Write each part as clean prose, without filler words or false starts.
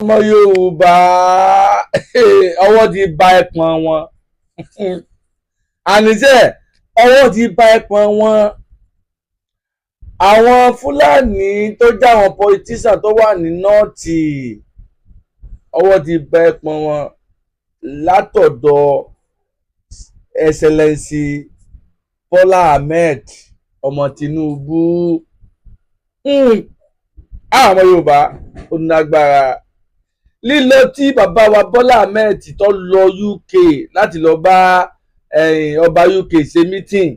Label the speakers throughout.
Speaker 1: ọmọ Yorùbá ọwọ́ ti ba ẹpọ̀n wọn àníṣe ọwọ́ ti ba ẹpọ̀n wọn. Àwọn Fúlàní tó jẹ́ àwọn politician tó wà ní nọ́ọ̀tì ọwọ́ ti ba ẹpọ̀n wọn látọ̀dọ̀ Excellency Bọ́lá Ahmed ọmọ Tinubu. Àwọn ọmọ Yorùbá ó nágbára. Lílọ tí bàbá wa Bọ́lá Ahmed tó lọ UK láti lọ bá ọba UK ṣe meeting,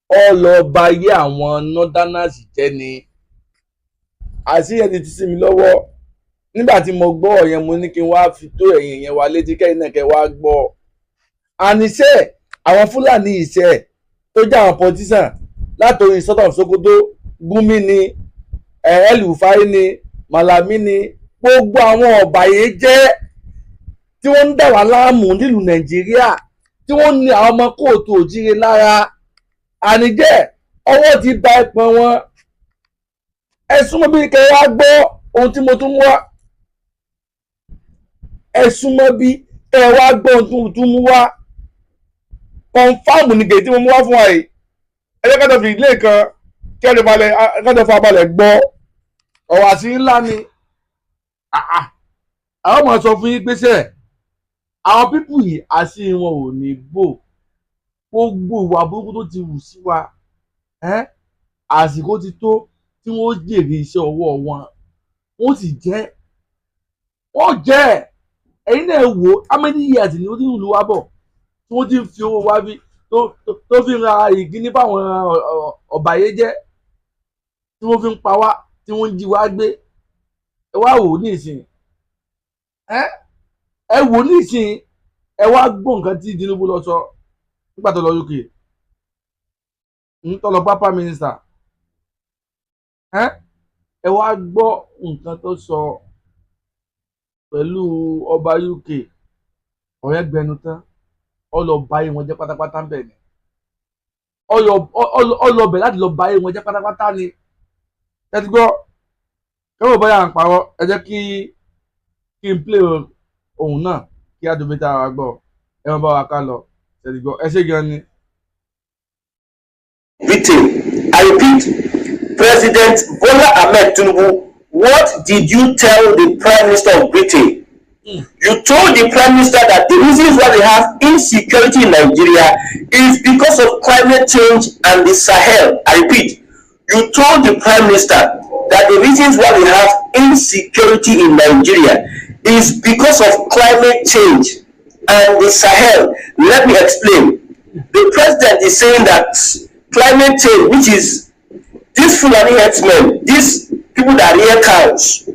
Speaker 1: ó lọ bá yé àwọn northerners jẹ́ ni. Àṣírí ti sí mi lọ́wọ́ nígbà tí mo gbọ́ ọ̀yẹn, mo ní kí n wá fi tó ẹ̀yin yẹn wá létí kẹ́yìn náà kẹ́ wá gbọ́. Àníṣe àwọn Fúlàní ìṣe tó jẹ́ àwọn politician látòrí sọ́tọ̀ Sokoto, Gumi ni, El-Rufai ni, Malami ni, gbogbo àwọn ọ̀bàyéjẹ́ tí wọ́n ń dà wá láàmú nílùú Nàìjíríà, tí wọ́n ní àwọn ọmọ kóòtù òjíire lára. Àníjẹ́ ọwọ́ ti ba ẹpọ̀n wọn. Ẹ súnmọ́ bí kẹ́ wá gbọ́ ohun tí mo tún mú wá. Ẹ súnmọ́ bí kẹ́ wá gbọ́ ohun tí mo tún mú wá. Kọ̀ǹfàmù ni gèdè tí mo mú wá fún wa yìí. Ẹ jẹ́ ká fi ilé kan kí ẹ lè fa balẹ̀ gbọ́. Ọ̀rọ̀ àṣírí ńlá ni. Àwọn ọmọ sọ fún yín pé sẹ́ àwọn pípù yìí àṣírí wọn ò ní gbò. Gbogbo ìwà burúkú tó ti wù sí wa, àsìkò ti tó tí wọ́n jèrè iṣẹ́ ọwọ́ wọn. Wọ́n sì jẹ́ ẹ̀yin náà wò how many years ni ó ti ń lu wa bọ̀ tí wọ́n ti ń fi owó wa bí tó fi ń ra ìgíní fáwọn ọ̀bàyéjẹ́, tí wọ́n fi ń pa wá, tí wọ́n ń jí wá gbé. Ẹ wá wò ní ìsìn, ẹ wò ní ìsìn, ẹ wá gbọ́ nǹkan tí Tinubu lọ sọ nígbà tó lọ UK, tó lọ bá Prime Minister. Ẹ wá gbọ́ nǹkan tó sọ pẹ̀lú ọba UK. Ọ̀rẹ́ gbẹnu tán, ó lọ bá wọn jẹ́ pátápátá ń bẹ̀ ni. Ó lọ bẹ̀ láti lọ bá wọn jẹ́ pátápátá ni. Ẹ ti gbọ́ kẹ́wọ́n bọ́yá à ń parọ́, ẹ jẹ́ kí n play ohun náà kí á dùn tá a gbọ́. Ẹ máa bá wa ká lọ. Ẹ ti gbọ́ ẹ ṣé gan ni.
Speaker 2: Britain. I repeat, President Bola Ahmed Tinubu, what did you tell the Prime Minister of Britain? You told the Prime Minister that the reasons why we have insecurity in Nigeria is because of climate change and the Sahel. I repeat, you told the Prime Minister that the reasons why we have insecurity in Nigeria is because of climate change and the Sahel. Let me explain. The President is saying that climate change, which is these Fulani herdsmen, these people that rear cows,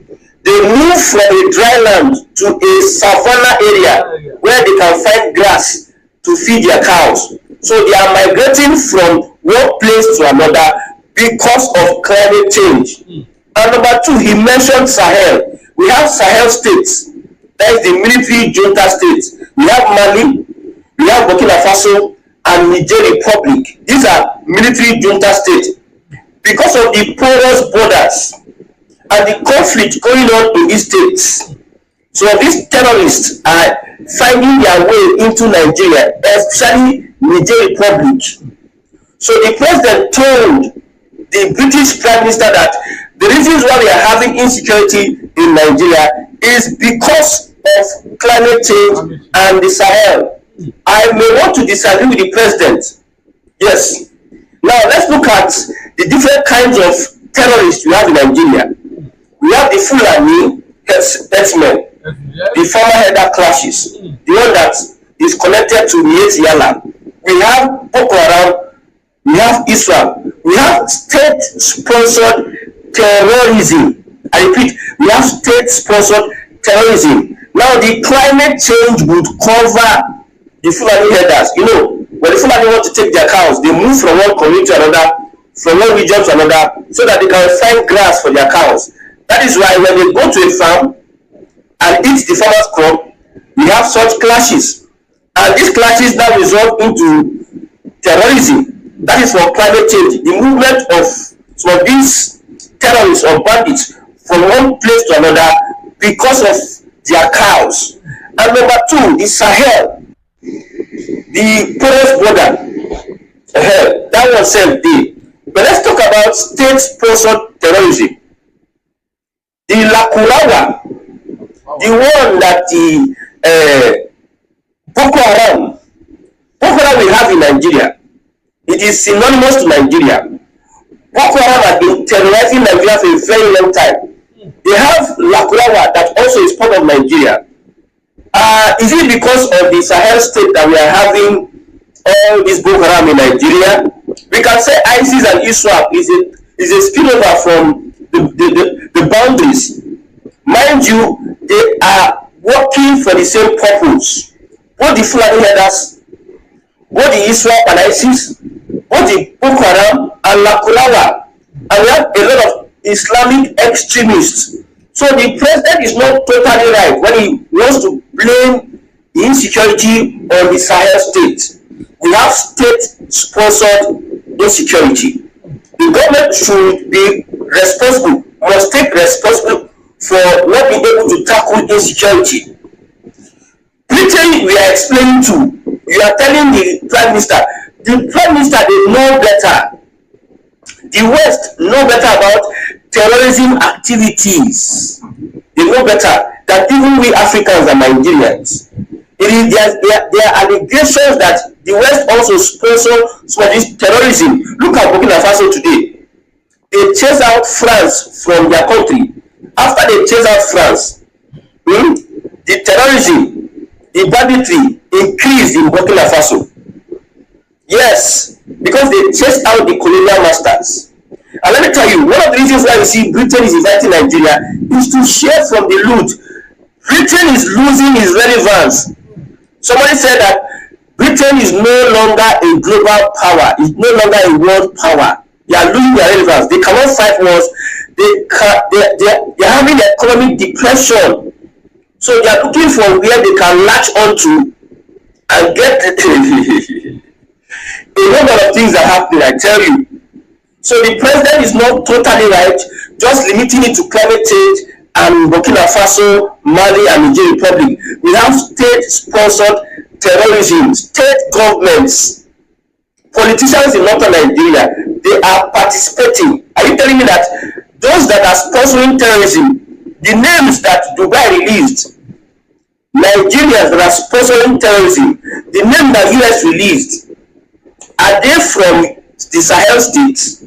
Speaker 2: they move from a dry land to a savanna area where they can find grass to feed their cows. So they are migrating from one place to another because of climate change. And number two, he mentioned Sahel. We have Sahel states, that is the military junta states. We have Mali, we have Burkina Faso, and Niger Republic. These are military junta states. Because of the porous borders and the conflict going on in these states, so these terrorists are finding their way into Nigeria, especially Niger Republic. So the president told the British Prime Minister that the reasons why we are having insecurity in Nigeria is because of climate change and the Sahel. I may want to disagree with the president. Yes. Now let's look at the different kinds of terrorists we have in Nigeria. We have the Fulani herdsmen, the former header clashes, the one that is connected to Miet Yala. We have Boko Haram, we have Islam, we have state-sponsored terrorism. I repeat, we have state-sponsored terrorism. Now the climate change would cover the Fulani herders. You know, when the Fulani want to take their cows, they move from one community to another, from one region to another, so that they can find grass for their cows. That is why when they go to a farm and eat the farmer's crop, we have such clashes. And these clashes now result into terrorism. That is for climate change. The movement of some of these terrorists or bandits from one place to another because of their cows. And number two, the Sahel, the porous border, that was same day. But let's talk about state-sponsored terrorism. The Lakurawa, the one that the Boko Haram we have in Nigeria, it is synonymous to Nigeria. Boko Haram has been terrorizing Nigeria for a very long time. They have Lakurawa that also is part of Nigeria. Is it because of the Sahel state that we are having all this Boko Haram in Nigeria? We can say ISIS and ISWAP is a spillover from the boundaries. Mind you, they are working for the same purpose. Both the Fulani leaders, both the ISWAP and ISIS, both the Boko Haram and Lakurawa, and we have a lot of Islamic extremists. So the president is not totally right when he wants to blame the insecurity on the Sahel state. We have state-sponsored insecurity. The government should be responsible, must take responsibility for not being able to tackle insecurity. Britain, we are explaining to, you are telling the Prime Minister, they know better. The West know better about terrorism activities. They know better than even we Africans and Nigerians. There are allegations that the West also sponsor some of this terrorism. Look at Burkina Faso today. They chased out France from their country. After they chased out France, the terrorism, the banditry increased in Burkina Faso. Yes, because they chased out the colonial masters. And let me tell you, one of the reasons why we see Britain is inviting Nigeria is to share from the loot. Britain is losing its relevance. Somebody said that Britain is no longer a global power, it's no longer a world power. They are losing their relevance. They cannot fight wars. They are having economic depression. So they are looking for where they can latch onto and get a number of things are happening, I tell you. So the president is not totally right, just limiting it to climate change and Burkina Faso, Mali, and Niger Republic. We have state-sponsored terrorism, state governments, politicians in northern Nigeria, they are participating. Are you telling me that those that are sponsoring terrorism, the names that Dubai released, Nigerians that are sponsoring terrorism, the name that US released, are they from the Sahel states?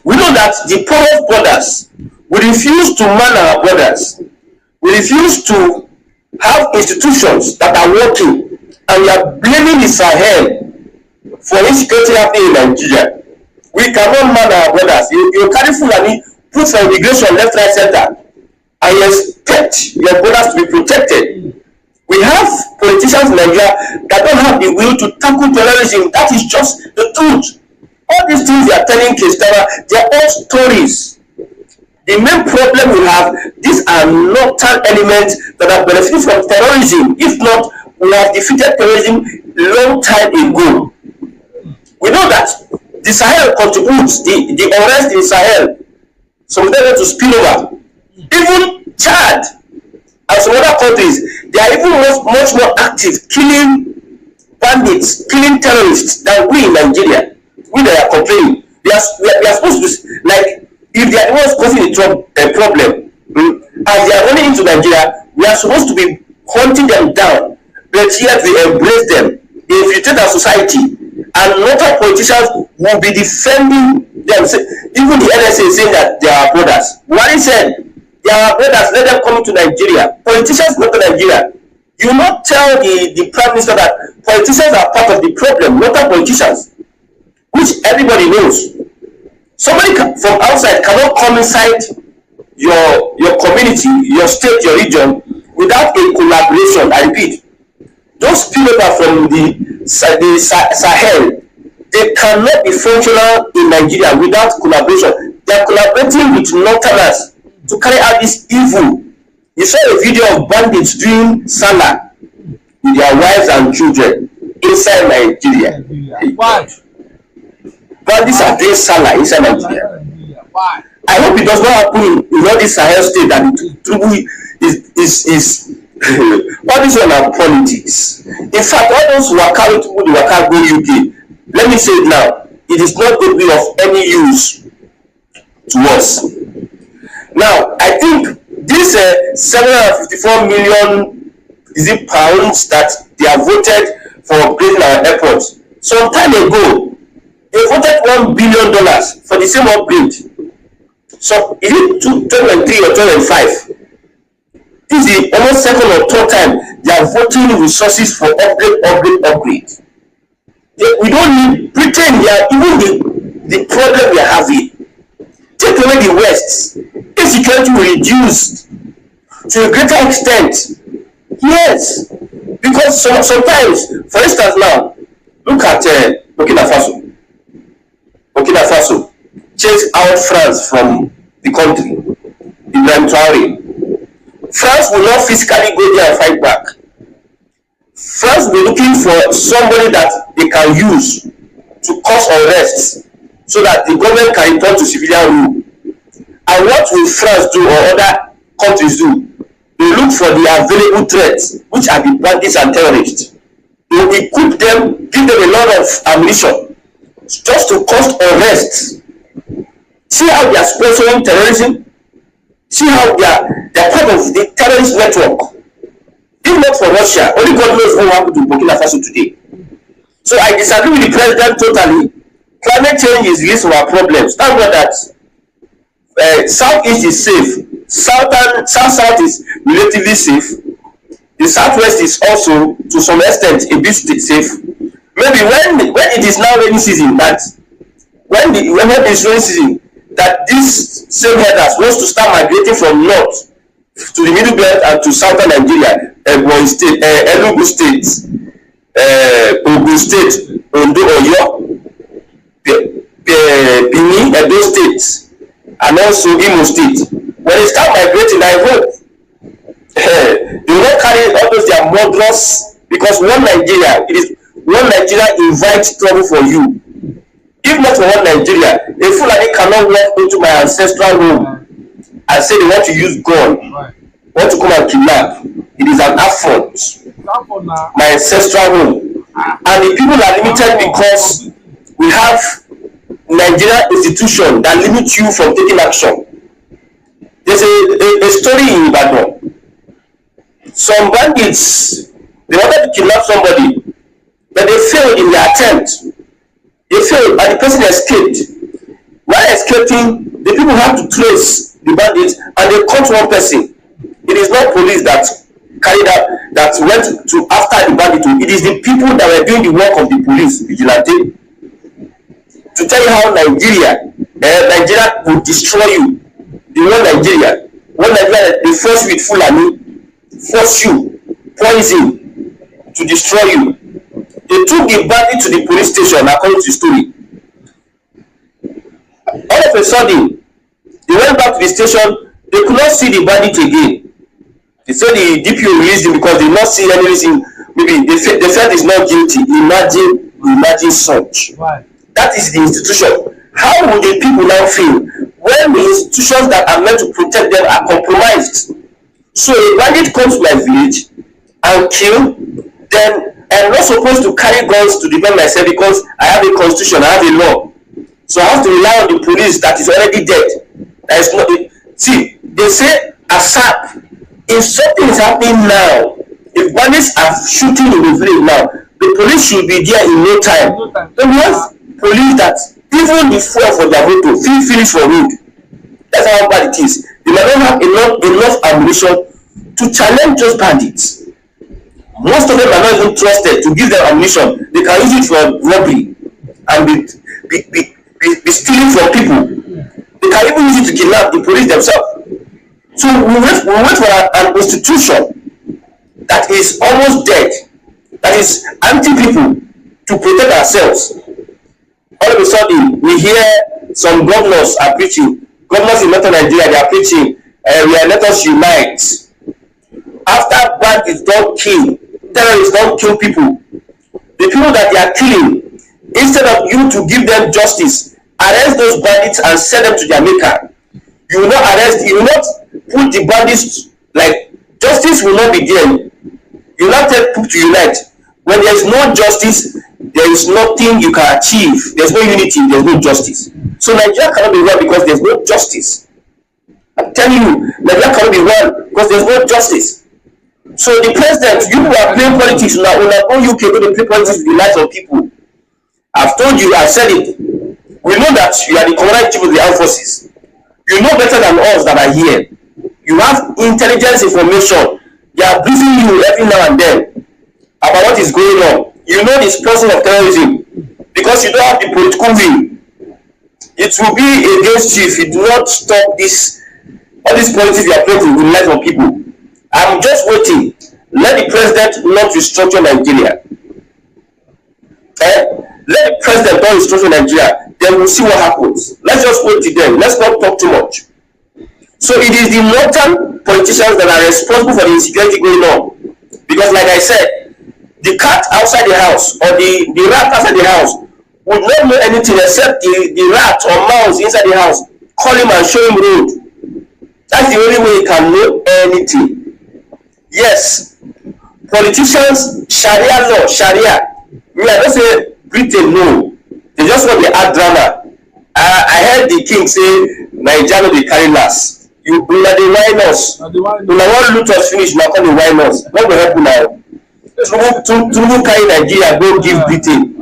Speaker 2: We know that the porous borders, we refuse to man our borders. We refuse to have institutions that are working, and we are blaming the Sahel for insecurity happening in Nigeria. We cannot man our borders. You carry Fulani, put for immigration left, right, center, and you expect your borders to be protected. We have politicians in Nigeria that don't have the will to tackle terrorism. That is just the truth. All these things they are telling Kistara, they are all stories. The main problem we have, these are northern elements that are benefiting from terrorism. If not, we have defeated terrorism long time ago. We know that the Sahel contributes, the unrest in Sahel, some of them want to spill over. Even Chad and some other countries, they are even much more active, killing bandits, killing terrorists than we in Nigeria. We that are complaining. We are supposed to, like, if they are the ones causing a problem, as they are running into Nigeria, we are supposed to be hunting them down, but yet we embrace them, infiltrate our society, and local politicians will be defending them. Even the NSA is saying that they are brothers. Buhari said, they are brothers, let them come to Nigeria. Politicians go to Nigeria. You will not tell the Prime Minister that politicians are part of the problem, local politicians, which everybody knows. Somebody from outside cannot come inside your community, your state, your region without a collaboration. I repeat, those people from the Sahel, they cannot be functional in Nigeria without collaboration. They are collaborating with northerners to carry out this evil. You saw a video of bandits doing Salah with their wives and children inside Nigeria.
Speaker 1: Why?
Speaker 2: Bandits are doing Salah inside Nigeria.
Speaker 1: Why?
Speaker 2: I hope it does not happen in all this Sahel state that Tinubu is all this one are politics. In fact, all those who are carrying Tinubu, they were carrying go UK. Let me say it now. It is not going to be of any use to us. Now, I think this 754 million pounds that they have voted for upgrading our airport. Some time ago, they voted $1 billion for the same upgrade. So is it 2003 or 2005? This is the almost second or third time they are voting resources for upgrade. We don't need Britain here, even the problem we are having. Take away the West, insecurity will reduce to a greater extent. Yes, because sometimes, for instance now, look at Burkina Faso. Burkina Faso chased out France from the country. Ibrahim Traore. France will not physically go there and fight back. France will be looking for somebody that they can use to cause unrest so that the government can return to civilian rule. And what will France do or other countries do? They look for the available threats, which are the bandits and terrorists. They will equip them, give them a lot of ammunition just to cause unrest. See how they are sponsoring terrorism? See how they are part of the terrorist network. If not for Russia, only God knows what happened to Burkina Faso today. So I disagree with the president totally. Climate change is the least of our problems. Thank God that Southeast is safe. South is relatively safe. The Southwest is also, to some extent, a bit safe. Maybe when it is now rainy season, that when it is rainy season, that this same herders wants to start migrating from north to the middle belt and to southern Nigeria, Ebonyi State, Enugu State, Ogun State, Ondo, Oyo, Benin, Edo State, and also Imo State. When they start migrating, I hope they will not carry all those their murderers, because one Nigeria invites trouble for you. If not for one Nigeria, a Fulani cannot walk into my ancestral home and say they want to use gun, want to come and kidnap. It is an affront. My ancestral home. And the people are limited because we have Nigerian institution that limit you from taking action. There's a story in Ibadan. Some bandits, they wanted to kidnap somebody, but they failed in their attempt. They failed and the person escaped. While escaping, the people have to trace the bandits and they caught one person. It is not police that carried out, that went to after the bandit. It is the people that were doing the work of the police vigilante. To tell you how Nigeria will destroy you. One Nigeria, they force you with Fulani, force you, poison to destroy you. They took the bandit to the police station according to the story. All of a sudden, they went back to the station, they could not see the bandit again. They said the DPO released him because they did not see anything. Maybe they felt he's not guilty. Imagine such. Right. That is the institution. How would the people now feel when the institutions that are meant to protect them are compromised? So a bandit comes to my village and kill, then I'm not supposed to carry guns to defend myself because I have a constitution, I have a law. So I have to rely on the police that is already dead. That is not. See, they say ASAP. If something is happening now, if bandits are shooting in the village now, the police should be there in no time. Then we have police that even the fuel for their motor finish for road. That's how bad it is. They might not have enough ammunition to challenge those bandits. Most of them are not even trusted to give them ammunition. They can use it for robbery and be stealing from people. They can even use it to kidnap the police themselves. So we wait for an institution that is almost dead, that is anti-people, to protect ourselves. All of a sudden, we hear some governors are preaching. Governors in Northern Nigeria, they are preaching, let us unite. After bandits don't kill, terrorists don't kill people, the people that they are killing, instead of you to give them justice, arrest those bandits and send them to their maker. You will not arrest, you will not put the bandits, like justice will not be there. You will not tell people to unite. When there is no justice, there is nothing you can achieve. There's no unity, there's no justice. So Nigeria cannot be one because there's no justice. I'm telling you, Nigeria cannot be one because there's no justice. So the president, you are playing politics now. When I go UK, go to play politics with the lives of people. I've told you, I've said it. We know that you are the commander in chief of the armed forces. You know better than us that are here. You have intelligence information. They are briefing you every now and then about what is going on. You know the sponsor of terrorism because you don't have the political will. It will be against you if you do not stop this. All these politics you are playing with the lives of people. I'm just waiting. Let the president not restructure Nigeria. Let the president not restructure Nigeria. Then we'll see what happens. Let's just wait till then. Let's not talk too much. So it is the northern politicians that are responsible for the insecurity going on. Because like I said, the cat outside the house or the rat outside the house would not know anything except the rat or mouse inside the house. Call him and show him road. That's the only way he can know anything. Yes, politicians, Sharia law, Sharia. Me, I don't say Britain, no. They just want the add drama. I heard the king say, Nigeria they carry last. You na the wine us. You na one loot us finish, now come the wine us. What will happen now? Tinubu carry Nigeria go give Britain.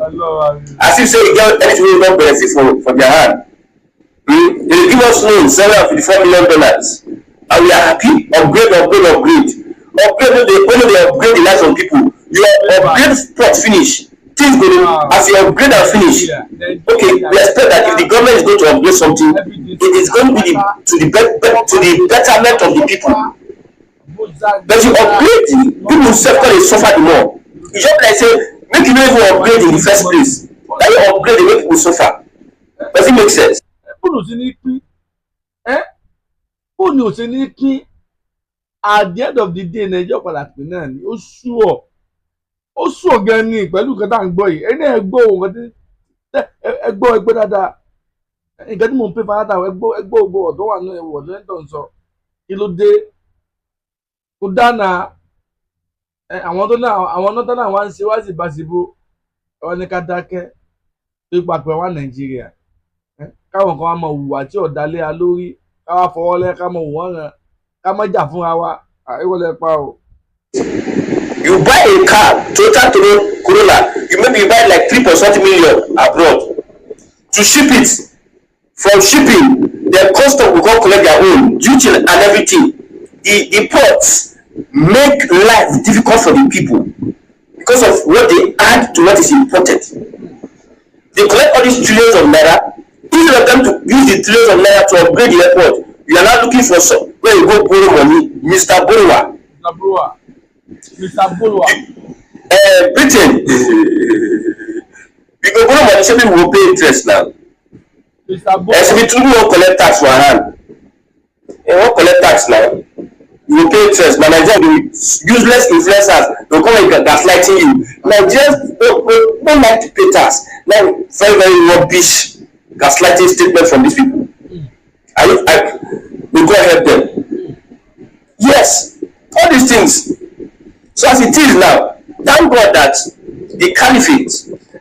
Speaker 2: As if say you get anything we don't benefit for their hand. They give us loan $754 million. And we are happy. Upgrade. Upgrade, only they upgrade the lives of people. You upgrade plot finish. Things go as you upgrade and finish. Okay, we expect that if the government is going to upgrade something, it is going to be to the betterment of the people. But you upgrade, people sector they suffer the more. It's just like say, make you even upgrade in the first place. Then you upgrade, they make people suffer. Does it make sense?
Speaker 1: At the end of the day, Nigeria padà pè náà ni ó sú ọ gan ni pẹ̀lú nǹkan tá à ń gbọ́ yìí ẹni ẹgbọ́ nǹkan tí ẹgbọ́ dáadáa nǹkan tí mò ń pè fáyátà ẹgbọ́ gbogbo ọ̀dọ́ wà náà ẹ̀wọ̀ lẹ́ńtọ̀ ń sọ kí ló dé kó dáná àwọn náà náà wá ń ṣe wá sí ìbáṣepọ̀ ẹ̀wọ̀n ní ká dákẹ́ tó papẹ̀ wá Nàìjíríà káwọn kan wá mọ hùwà tí ọ̀dàlẹ́ a lórí káwá fọwọ́ lẹ́ ká mọ hùwà ràn ká má jà fúnra wa àìwọlé pa o.
Speaker 2: You buy a car, Toyota Corolla, you maybe buy like 3.something million abroad. To ship it, from shipping, the custom will go collect their own duty and everything. The ports make life difficult for the people because of what they add to what is imported. They collect all these trillions of naira. Instead of them to use the trillions of naira to upgrade the airport, you are now looking for where you go borrow money, Mr. Borrower. Mr. Bolwa. Britain. We go borrow money, so people will pay interest now. Mr. Bolwa. So we won't collect tax for our hand. They won't collect tax now. You will pay interest. But Nigerians will be useless influencers. They'll come and gaslighting you. Nigerians don't like to pay tax. Now, very, very rubbish gaslighting statement from these people. We go help them. Yes, all these things. So as it is now, thank God that the caliphate,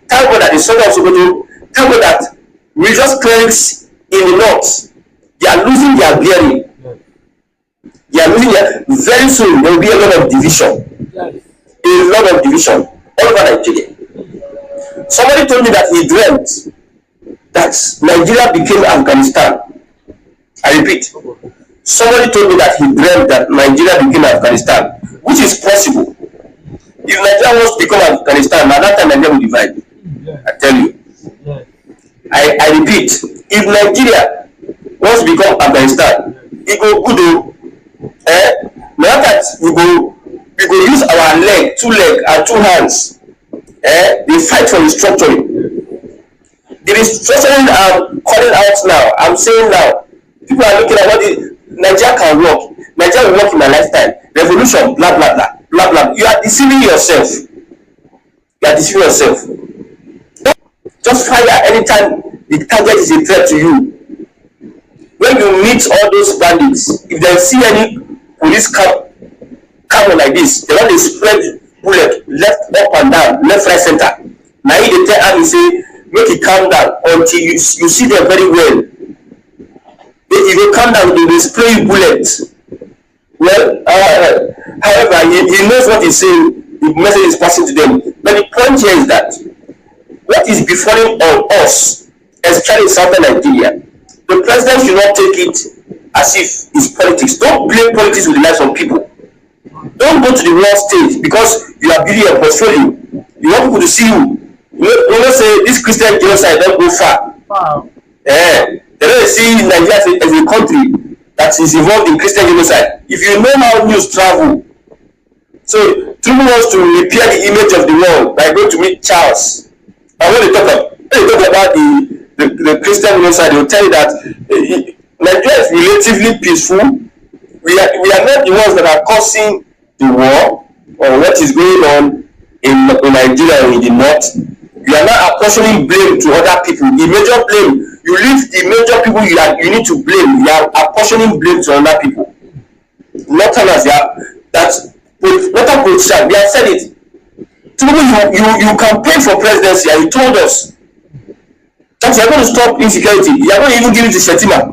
Speaker 2: thank God that the Sultan of Sokoto, thank God that religious clerics in the north, they are losing their bearing. They are losing their, very soon there will be a lot of division. A lot of division all over Nigeria. Somebody told me that he dreamt that Nigeria became Afghanistan. I repeat, somebody told me that he dreamt that Nigeria became Afghanistan, which is possible. If Nigeria wants to become Afghanistan, at that time Nigeria will divide. I tell you. I repeat, if Nigeria wants to become Afghanistan, it go good. Now that we go use our leg, 2 legs and 2 hands. They fight for restructuring. The restructuring I'm calling out now, I'm saying now, people are looking at what Nigeria can work. Nigeria will work in my lifetime. Revolution, blah blah blah, blah blah. You are deceiving yourself. You are deceiving yourself. Just fire anytime the target is a threat to you. when you meet all those bandits, if they see any police come like this, they want to spread bullet left up and down, left, right, center. Now they tell Army say make it calm down until you see them very well. If you calm down, they will spray you bullets. Well, however, he knows what he's saying. The message is passing to them. But the point here is that what is befalling on us, especially in southern Nigeria, the president should not take it as if it's politics. Don't play politics with the lives of people. Don't go to the world stage because you are building a portfolio. You want people to see you. You know, say this Christian genocide don't go far.
Speaker 3: Wow.
Speaker 2: They don't see Nigeria as a country that is involved in Christian genocide. If you know how news travel, so Tinubu wants to repair the image of the world by going to meet Charles. And when they talk about the Christian genocide, they will tell you that Nigeria is relatively peaceful. We are not the ones that are causing the war or what is going on in Nigeria or in the north. We are not apportioning blame to other people. The major blame, you leave the major people you need to blame. You are apportioning blame to other people. Northerners, that's not politicians. We have said it. You campaign for presidency and you told us that you are going to stop insecurity. You are going to even give it to Shetima.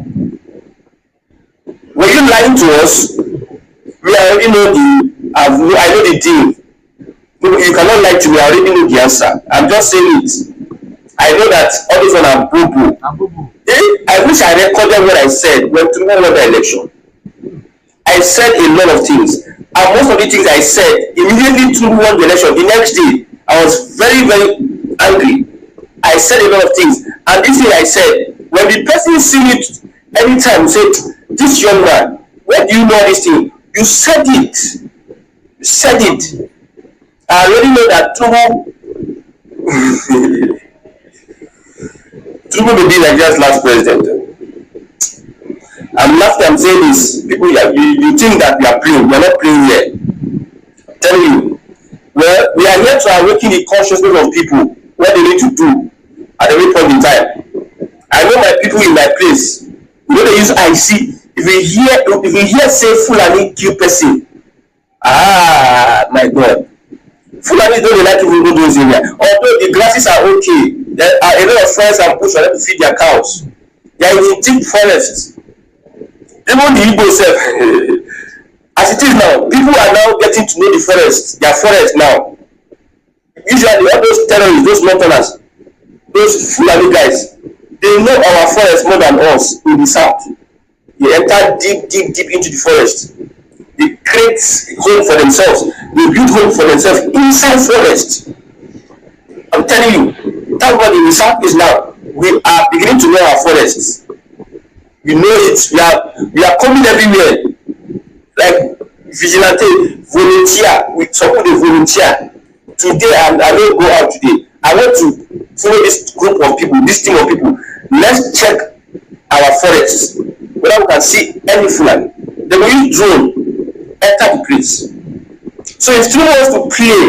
Speaker 2: Were you lying to us? We already know I know the deal. You cannot lie to me. I already know the answer. I'm just saying it. I know that all this one are boo-boo. I wish I recorded what I said when Tinubu won the election. I said a lot of things. And most of the things I said, immediately Tinubu won the election, the next day, I was very, very angry. I said a lot of things. And this thing I said, when the person see it anytime, say, this young man, where do you know this thing? You said it. You said it. I already know that Tinubu may be Nigeria's last president. And last time I'm saying this, people, you think that we are playing. We are not playing here. I'm telling you. Well, we are here to awaken the consciousness of people what they need to do at every point in time. I know my people in my place. You know they use IC. If we hear say Fulani kill person, my God. Fulani don't like to go those areas. Although the grasses are okay, there are a lot of friends and push for them to feed their cows. They are in deep forest. Even the Igbo self, as it is now, people are now getting to know the forest, their forest now. Usually all those terrorists, those northerners, those Fulani guys, they know our forest more than us in the south. They enter deep into the forest. They create home for themselves. They build home for themselves inside forest. I'm telling you, that's what the south is now. We are beginning to know our forests. We know it. We are coming everywhere. Like vigilante, volunteer. Some of the volunteer. Today, I don't go out today. I want to follow this group of people, this team of people. Let's check our forests. Whether we can see any Fulani. They will use drone, enter the place. So if Tinubu wants to play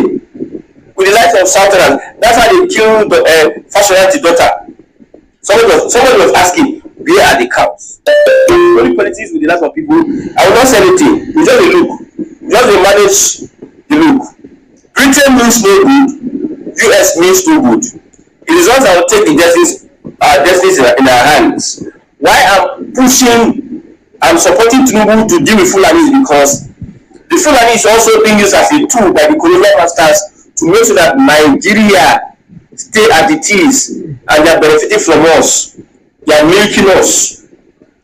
Speaker 2: with the life of Southerners, that's how they killed Fashion's daughter. Somebody was asking, where are the cows? Only politics with the life of people. I will not say anything. We just a look. Just a manage the look. Britain means no good. US means no good. It is us that will take the destinies in our hands. Why I'm supporting Tinubu to deal with Fulani because the Fulani is also being used as a tool by the colonial masters to make sure that Nigeria stay as it is and they are benefiting from us. They are milking us.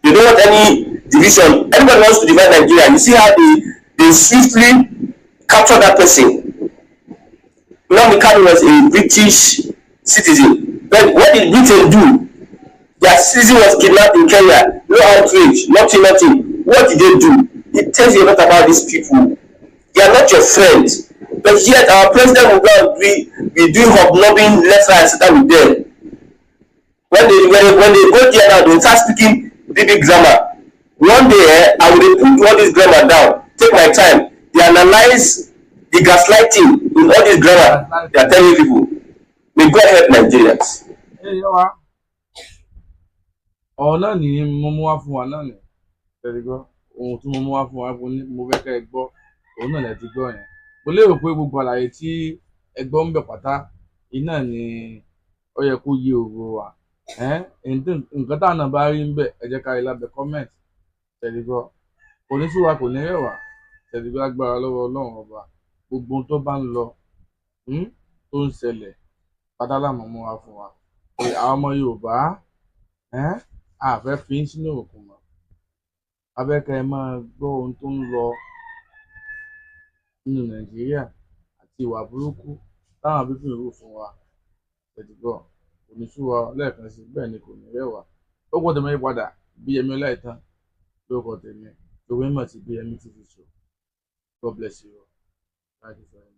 Speaker 2: They don't want any division. Everybody wants to divide Nigeria. You see how they swiftly capture that person. Nnamdi Kanu was a British citizen. But what did Britain do? Their citizen was kidnapped in Kenya. No outrage, nothing. What did they do? It tells you a lot about these people. They are not your friends. But yet our president will go and be doing hobnobbing left right center with them. When they go there now, they start speaking big grammar. One day I will put all this grammar down. Take my time. They analyze the gaslighting in all this grammar. They are telling people. May God help Nigerians.
Speaker 3: Hey, you are.
Speaker 1: ọ̀rọ̀ náà ni mo mú wá fún wa náà ni tẹ̀lé gbọ́ ohun tí mo mú wá fún wa mo fẹ́ kẹ́ ẹ gbọ́ òun náà lẹ ti gbọ́ yẹn mo lérò pé gbogbo àlàyé tí ẹ gbọ́ ń bẹ̀ pátá iná ni ó yẹ kó yé òru wa nǹkan táwọn náà bá rí ń bẹ̀ ẹ jẹ́ ká rí lábẹ́ comment tẹ̀lé gbọ́ kò ní sú wa kò ní rẹ̀ wá tẹ̀lé gbọ́ agbára lọ́wọ́ ọlọ́run ọba gbogbo ohun tó bá ń lọ tó ń ṣẹlẹ̀ pátá láwọn mú wá fún wa pé àwọn ọmọ Yorùbá a fẹ́ fi ń sínú òkun mọ́ a fẹ́ kẹ́ ẹ máa gbọ́ ohun tó ń lọ nínú Nàìjíríà àti ìwà burúkú táwọn bíbí rò fún wa ẹ̀dùgbọ́ kò ní sú wa lẹ́ẹ̀kan sí bẹ́ẹ̀ ni kò ní rẹwà ó gbọ́dọ̀ tẹ̀mí padà bí Yẹmí Ọláìtàn lórúkọ tèmi lórí mọ̀ sí BME TV show. God bless you. Thank you very much.